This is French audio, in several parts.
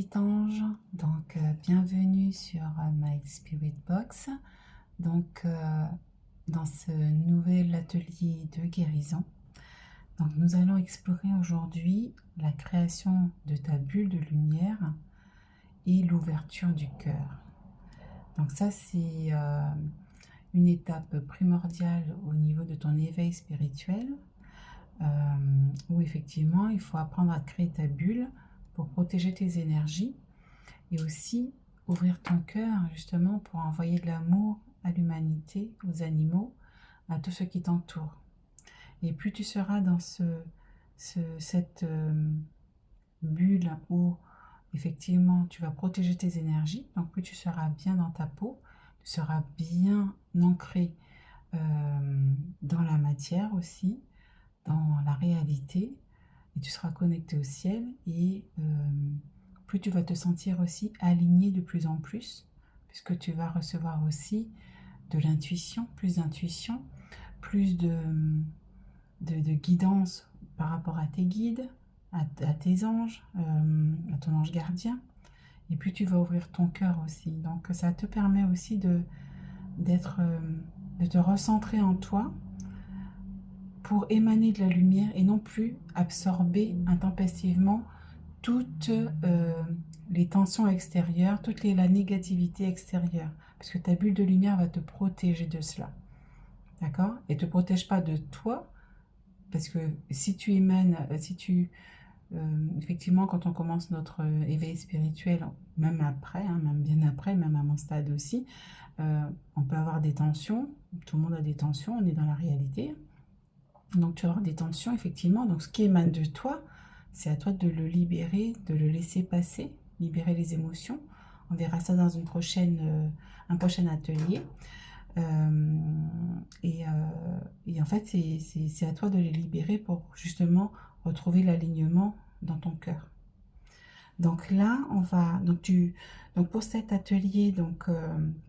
petit ange, donc bienvenue sur My Spirit Box, donc dans ce nouvel atelier de guérison. Donc nous allons explorer aujourd'hui la création de ta bulle de lumière et l'ouverture du cœur. Donc ça c'est une étape primordiale au niveau de ton éveil spirituel, où effectivement il faut apprendre à créer ta bulle pour protéger tes énergies et aussi ouvrir ton cœur justement pour envoyer de l'amour à l'humanité, aux animaux, à tous ceux qui t'entourent. Et plus tu seras dans cette bulle où effectivement tu vas protéger tes énergies, donc plus tu seras bien dans ta peau, tu seras bien ancré dans la matière aussi, dans la réalité, et tu seras connecté au ciel, et plus tu vas te sentir aussi aligné de plus en plus, puisque tu vas recevoir aussi de l'intuition, plus de guidance par rapport à tes guides, à tes anges, à ton ange gardien, et puis tu vas ouvrir ton cœur aussi. Donc ça te permet aussi de te recentrer en toi, pour émaner de la lumière et non plus absorber intempestivement toutes les tensions extérieures, la négativité extérieure. Parce que ta bulle de lumière va te protéger de cela. D'accord? Et ne te protège pas de toi, parce que si tu émanes, effectivement, quand on commence notre éveil spirituel, même après, même bien après, même à mon stade aussi, on peut avoir des tensions. Tout le monde a des tensions, on est dans la réalité. Donc tu vas avoir des tensions, effectivement. Donc ce qui émane de toi, c'est à toi de le libérer, de le laisser passer, libérer les émotions. On verra ça dans un prochain atelier. Et en fait, c'est à toi de les libérer pour justement retrouver l'alignement dans ton cœur. Donc là, donc pour cet atelier,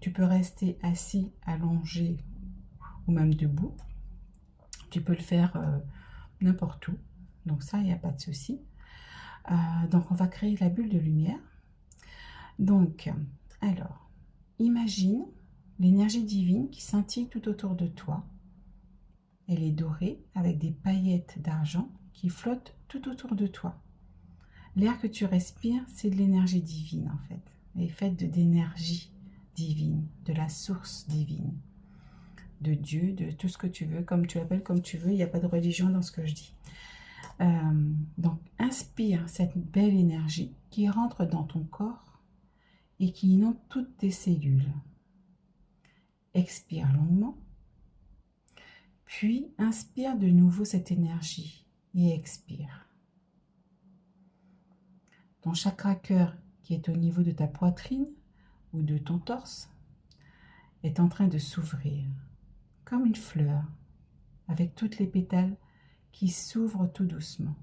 tu peux rester assis, allongé ou même debout. Tu peux le faire n'importe où. Donc ça, il n'y a pas de souci. Donc on va créer la bulle de lumière. Donc, alors, imagine l'énergie divine qui scintille tout autour de toi. Elle est dorée avec des paillettes d'argent qui flottent tout autour de toi. L'air que tu respires, c'est de l'énergie divine en fait. Elle est faite d'énergie divine, de la source divine, de Dieu, de tout ce que tu veux, comme tu l'appelles, comme tu veux. Il n'y a pas de religion dans ce que je dis. Donc, inspire cette belle énergie qui rentre dans ton corps et qui inonde toutes tes cellules. Expire longuement, puis inspire de nouveau cette énergie et expire. Ton chakra cœur, qui est au niveau de ta poitrine ou de ton torse, est en train de s'ouvrir comme une fleur avec toutes les pétales qui s'ouvrent tout doucement.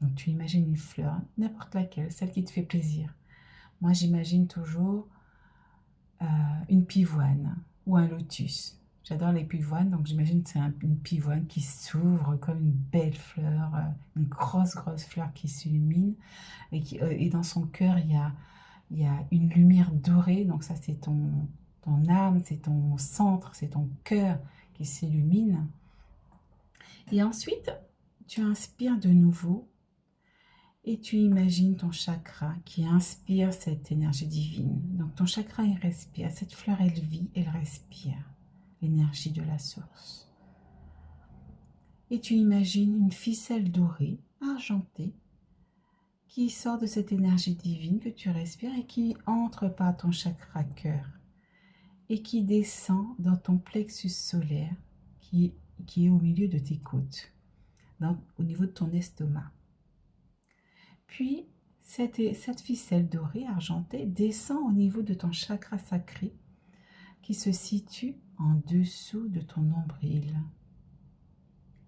Donc tu imagines une fleur, n'importe laquelle, celle qui te fait plaisir. Moi j'imagine toujours une pivoine ou un lotus. J'adore les pivoines, donc j'imagine que c'est une pivoine qui s'ouvre comme une belle fleur, une grosse fleur qui s'illumine. Et dans son cœur, il y a une lumière dorée, donc ça c'est ton âme, c'est ton centre, c'est ton cœur qui s'illumine. Et ensuite, tu inspires de nouveau et tu imagines ton chakra qui inspire cette énergie divine. Donc ton chakra, il respire. Cette fleur, elle vit, elle respire l'énergie de la source. Et tu imagines une ficelle dorée, argentée, qui sort de cette énergie divine que tu respires et qui entre par ton chakra cœur et qui descend dans ton plexus solaire qui est au milieu de tes côtes, au niveau de ton estomac. Puis, cette ficelle dorée, argentée, descend au niveau de ton chakra sacré qui se situe en dessous de ton nombril.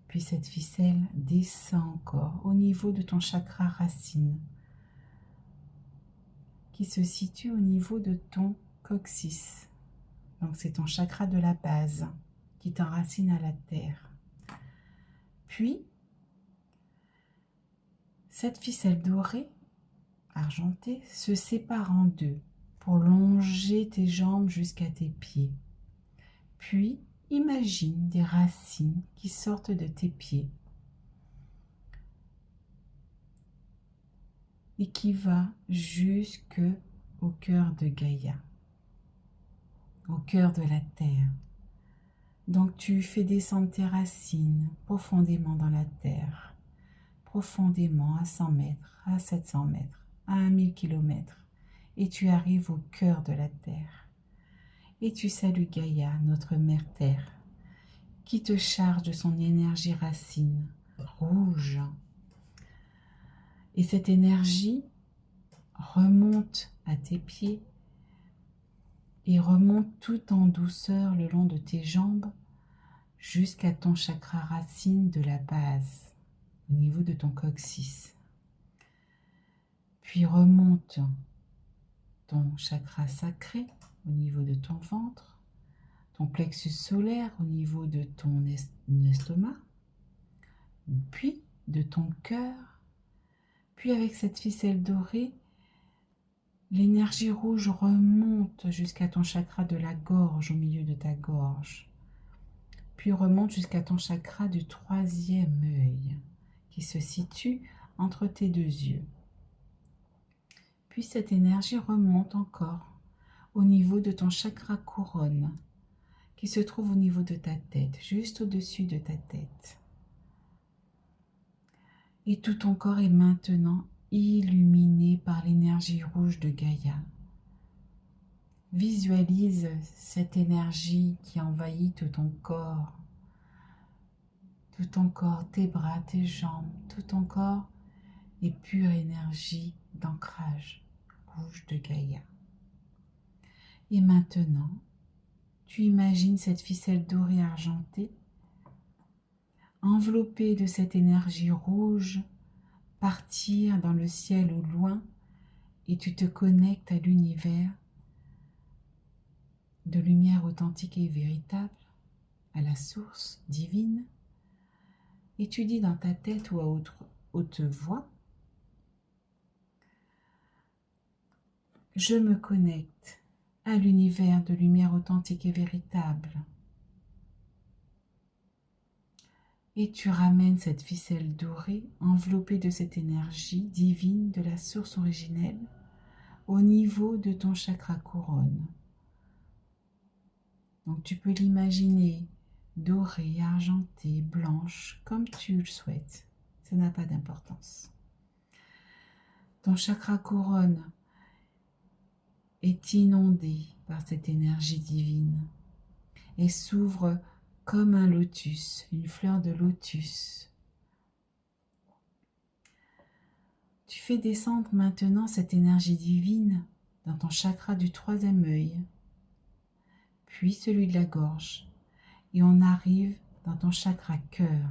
Puis cette ficelle descend encore au niveau de ton chakra racine qui se situe au niveau de ton coccyx. Donc c'est ton chakra de la base qui t'enracine à la terre. Puis, cette ficelle dorée argenté se sépare en deux pour longer tes jambes jusqu'à tes pieds. Puis, imagine des racines qui sortent de tes pieds et qui va jusqu'au cœur de Gaïa, au cœur de la terre. Donc tu fais descendre tes racines profondément dans la terre, profondément à 100 mètres, à 700 mètres, à 1000 kilomètres, et tu arrives au cœur de la terre. Et tu salues Gaïa, notre mère terre, qui te charge de son énergie racine rouge. Et cette énergie remonte à tes pieds et remonte tout en douceur le long de tes jambes jusqu'à ton chakra racine de la base, au niveau de ton coccyx. Puis remonte ton chakra sacré au niveau de ton ventre, ton plexus solaire au niveau de ton estomac, puis de ton cœur. Puis avec cette ficelle dorée, l'énergie rouge remonte jusqu'à ton chakra de la gorge, au milieu de ta gorge. Puis remonte jusqu'à ton chakra du troisième œil, qui se situe entre tes deux yeux. Puis cette énergie remonte encore au niveau de ton chakra couronne, qui se trouve au niveau de ta tête, juste au-dessus de ta tête. Et tout ton corps est maintenant illuminé par l'énergie rouge de Gaïa. Visualise cette énergie qui envahit tout ton corps, tes bras, tes jambes, tout ton corps est pure énergie d'ancrage rouge de Gaïa. Et maintenant, tu imagines cette ficelle dorée argentée enveloppée de cette énergie rouge partir dans le ciel au loin et tu te connectes à l'univers de lumière authentique et véritable, à la source divine, et tu dis dans ta tête ou à haute voix: je me connecte à l'univers de lumière authentique et véritable. Et tu ramènes cette ficelle dorée enveloppée de cette énergie divine de la source originelle au niveau de ton chakra couronne. Donc tu peux l'imaginer dorée, argentée, blanche, comme tu le souhaites. Ça n'a pas d'importance. Ton chakra couronne est inondé par cette énergie divine et s'ouvre comme un lotus, une fleur de lotus. Tu fais descendre maintenant cette énergie divine dans ton chakra du troisième œil, puis celui de la gorge, et on arrive dans ton chakra cœur,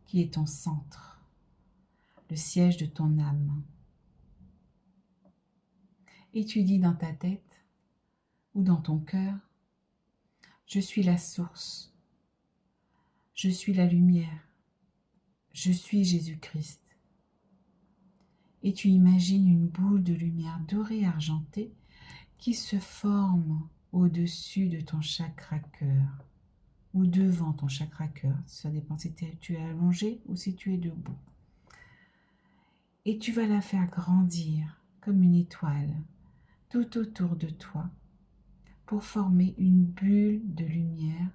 qui est ton centre, le siège de ton âme. Et tu dis dans ta tête ou dans ton cœur: je suis la source, je suis la lumière, je suis Jésus-Christ. Et tu imagines une boule de lumière dorée argentée qui se forme au-dessus de ton chakra cœur ou devant ton chakra cœur. Ça dépend si tu es allongé ou si tu es debout. Et tu vas la faire grandir comme une étoile tout autour de toi pour former une bulle de lumière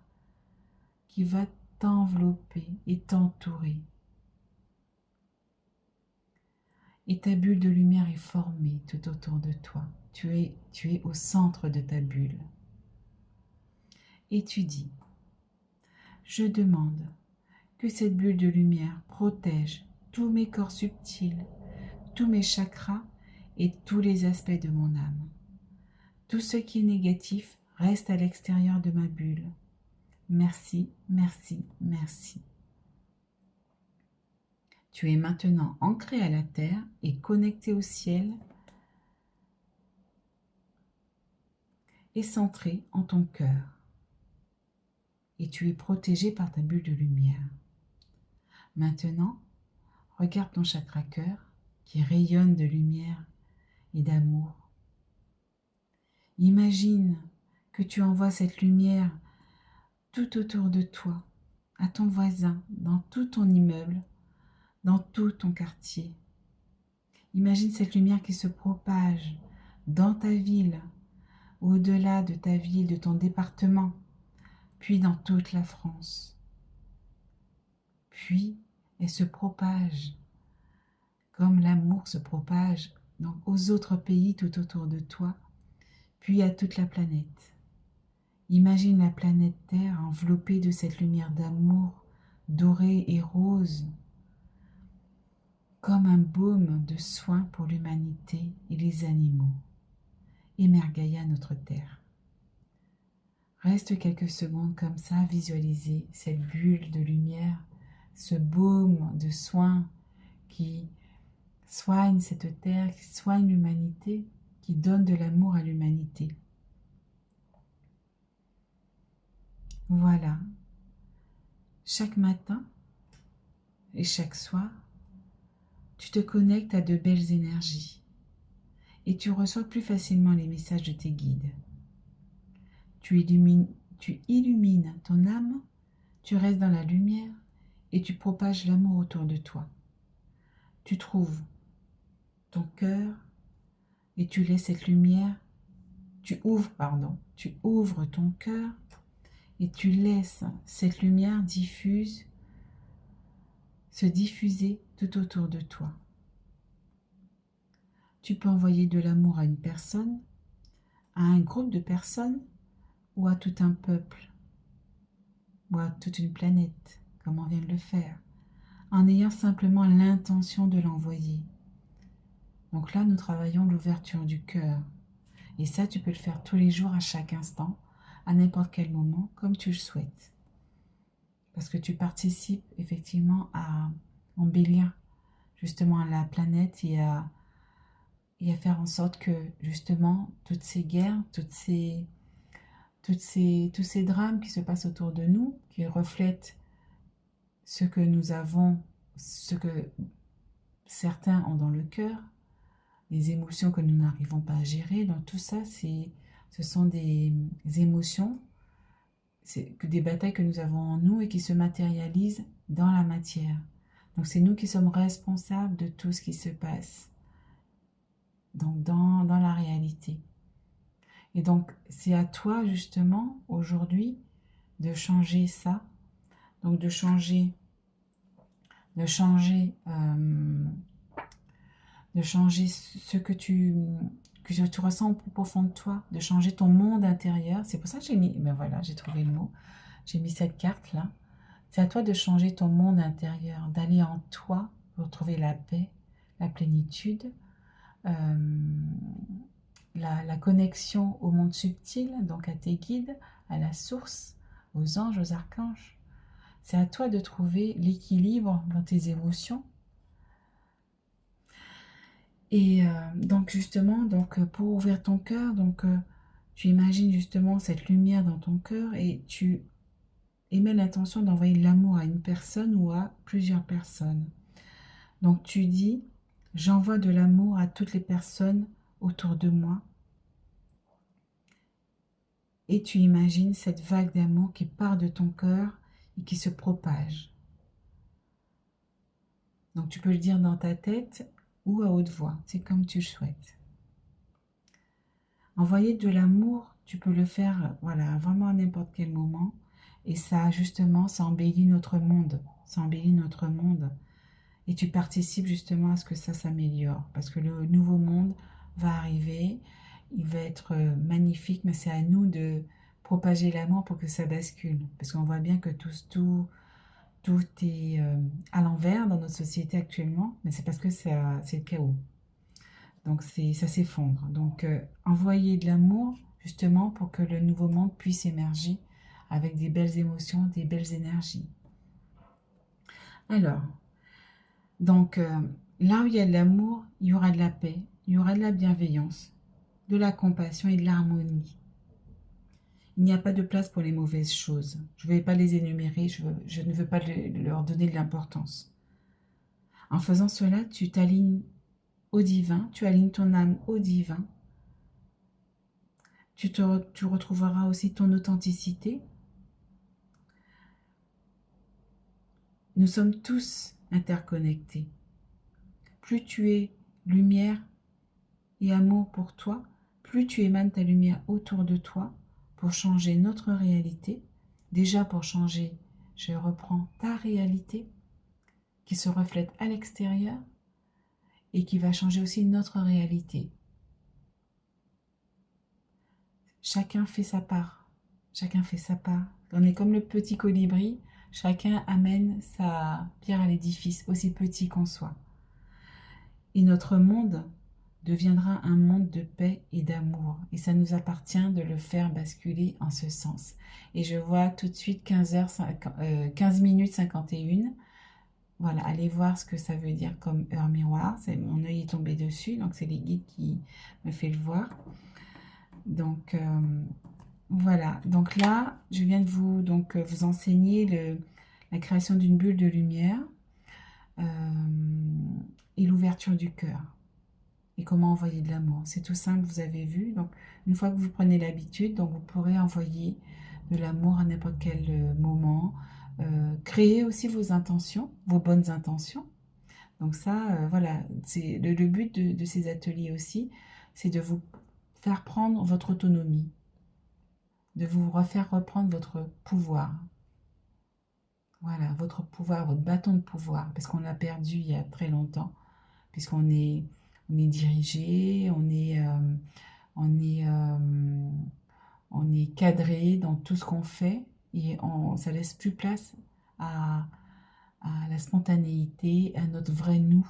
qui va t'envelopper et t'entourer. Et ta bulle de lumière est formée tout autour de toi. Tu es au centre de ta bulle. Et tu dis: je demande que cette bulle de lumière protège tous mes corps subtils, tous mes chakras et tous les aspects de mon âme. Tout ce qui est négatif reste à l'extérieur de ma bulle. Merci, merci, merci. Tu es maintenant ancré à la terre et connecté au ciel et centré en ton cœur. Et tu es protégé par ta bulle de lumière. Maintenant, regarde ton chakra cœur qui rayonne de lumière et d'amour. Imagine que tu envoies cette lumière tout autour de toi, à ton voisin, dans tout ton immeuble, dans tout ton quartier. Imagine cette lumière qui se propage dans ta ville, au-delà de ta ville, de ton département, puis dans toute la France. Puis, elle se propage, comme l'amour se propage donc aux autres pays tout autour de toi, puis à toute la planète. Imagine la planète Terre enveloppée de cette lumière d'amour dorée et rose, comme un baume de soin pour l'humanité et les animaux, et Mère Gaïa, notre Terre. Reste quelques secondes comme ça à visualiser cette bulle de lumière, ce baume de soin qui soigne cette terre, qui soigne l'humanité, qui donne de l'amour à l'humanité. Voilà. Chaque matin et chaque soir, tu te connectes à de belles énergies et tu reçois plus facilement les messages de tes guides. Tu illumines ton âme, tu restes dans la lumière et tu propages l'amour autour de toi. Tu trouves ton cœur et tu laisses cette lumière, tu ouvres ton cœur et tu laisses cette lumière se diffuser tout autour de toi. Tu peux envoyer de l'amour à une personne, à un groupe de personnes ou à tout un peuple ou à toute une planète, comme on vient de le faire, en ayant simplement l'intention de l'envoyer. Donc là, nous travaillons l'ouverture du cœur. Et ça, tu peux le faire tous les jours, à chaque instant, à n'importe quel moment, comme tu le souhaites. Parce que tu participes effectivement à embellir justement la planète et à faire en sorte que justement toutes ces guerres, tous ces drames qui se passent autour de nous, qui reflètent ce que nous avons, ce que certains ont dans le cœur, les émotions que nous n'arrivons pas à gérer. Donc tout ça, ce sont des émotions, c'est des batailles que nous avons en nous et qui se matérialisent dans la matière. Donc c'est nous qui sommes responsables de tout ce qui se passe donc dans la réalité. Et donc c'est à toi justement aujourd'hui de changer ça, donc de changer ce que tu ressens au plus profond de toi, de changer ton monde intérieur. C'est pour ça que j'ai mis, ben voilà, j'ai trouvé le mot, j'ai mis cette carte là. C'est à toi de changer ton monde intérieur, d'aller en toi pour trouver la paix, la plénitude, la connexion au monde subtil, donc à tes guides, à la source, aux anges, aux archanges. C'est à toi de trouver l'équilibre dans tes émotions. Et donc justement, pour ouvrir ton cœur, tu imagines justement cette lumière dans ton cœur et tu émets l'intention d'envoyer de l'amour à une personne ou à plusieurs personnes. Donc tu dis, j'envoie de l'amour à toutes les personnes autour de moi. Et tu imagines cette vague d'amour qui part de ton cœur et qui se propage. Donc tu peux le dire dans ta tête ou à haute voix, c'est comme tu le souhaites. Envoyer de l'amour, tu peux le faire voilà, vraiment à n'importe quel moment. Et ça, justement, ça embellit notre monde. Ça embellit notre monde. Et tu participes justement à ce que ça s'améliore. Parce que le nouveau monde va arriver. Il va être magnifique, mais c'est à nous de propager l'amour pour que ça bascule. Parce qu'on voit bien que tout est à l'envers dans notre société actuellement. Mais c'est parce que c'est le chaos. Donc ça s'effondre. Donc envoyer de l'amour justement pour que le nouveau monde puisse émerger avec des belles émotions, des belles énergies. Alors, donc là où il y a de l'amour, il y aura de la paix, il y aura de la bienveillance, de la compassion et de l'harmonie. Il n'y a pas de place pour les mauvaises choses. Je ne vais pas les énumérer, je ne veux pas leur donner de l'importance. En faisant cela, tu t'alignes au divin, tu alignes ton âme au divin. Tu retrouveras aussi ton authenticité. Nous sommes tous interconnectés. Plus tu es lumière et amour pour toi, plus tu émanes ta lumière autour de toi pour changer notre réalité. Déjà pour changer, je reprends ta réalité qui se reflète à l'extérieur et qui va changer aussi notre réalité. Chacun fait sa part. Chacun fait sa part. On est comme le petit colibri. Chacun amène sa pierre à l'édifice, aussi petit qu'on soit. Et notre monde deviendra un monde de paix et d'amour. Et ça nous appartient de le faire basculer en ce sens. Et je vois tout de suite 15 minutes 51. Voilà, allez voir ce que ça veut dire comme heure miroir. Mon œil est tombé dessus, donc c'est les guides qui me font le voir. Donc voilà, donc là, je viens de vous enseigner la création d'une bulle de lumière et l'ouverture du cœur. Et comment envoyer de l'amour. C'est tout simple, vous avez vu. Donc, une fois que vous prenez l'habitude, donc vous pourrez envoyer de l'amour à n'importe quel moment. Créer aussi vos intentions, vos bonnes intentions. Donc ça, voilà, c'est le but de ces ateliers aussi, c'est de vous faire prendre votre autonomie, de vous refaire reprendre votre pouvoir. Voilà, votre pouvoir, votre bâton de pouvoir, parce qu'on l'a perdu il y a très longtemps, puisqu'on est dirigé, on est cadré dans tout ce qu'on fait et ça laisse plus place à la spontanéité, à notre vrai nous.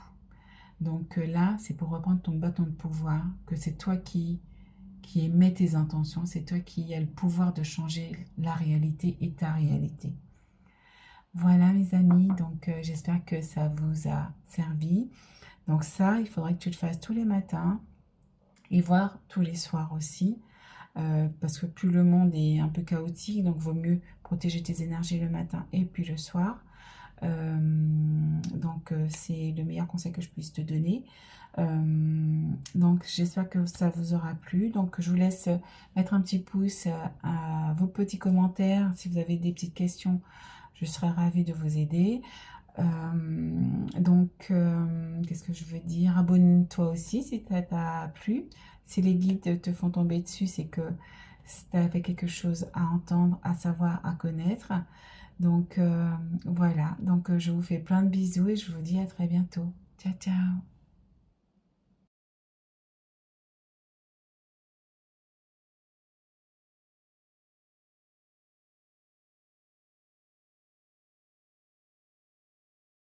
Donc là, c'est pour reprendre ton bâton de pouvoir, que c'est toi qui émets tes intentions, c'est toi qui as le pouvoir de changer la réalité et ta réalité. Voilà mes amis, donc j'espère que ça vous a servi. Donc ça, il faudrait que tu le fasses tous les matins et voir tous les soirs aussi. Parce que plus le monde est un peu chaotique, donc vaut mieux protéger tes énergies le matin et puis le soir. Donc c'est le meilleur conseil que je puisse te donner. Donc j'espère que ça vous aura plu. Donc je vous laisse mettre un petit pouce à vos petits commentaires. Si vous avez des petites questions, je serai ravie de vous aider. Qu'est-ce que je veux dire? Abonne-toi aussi si ça t'a plu. Si les guides te font tomber dessus, c'est que tu avais quelque chose à entendre, à savoir, à connaître. Donc voilà, donc je vous fais plein de bisous et je vous dis à très bientôt. Ciao, ciao!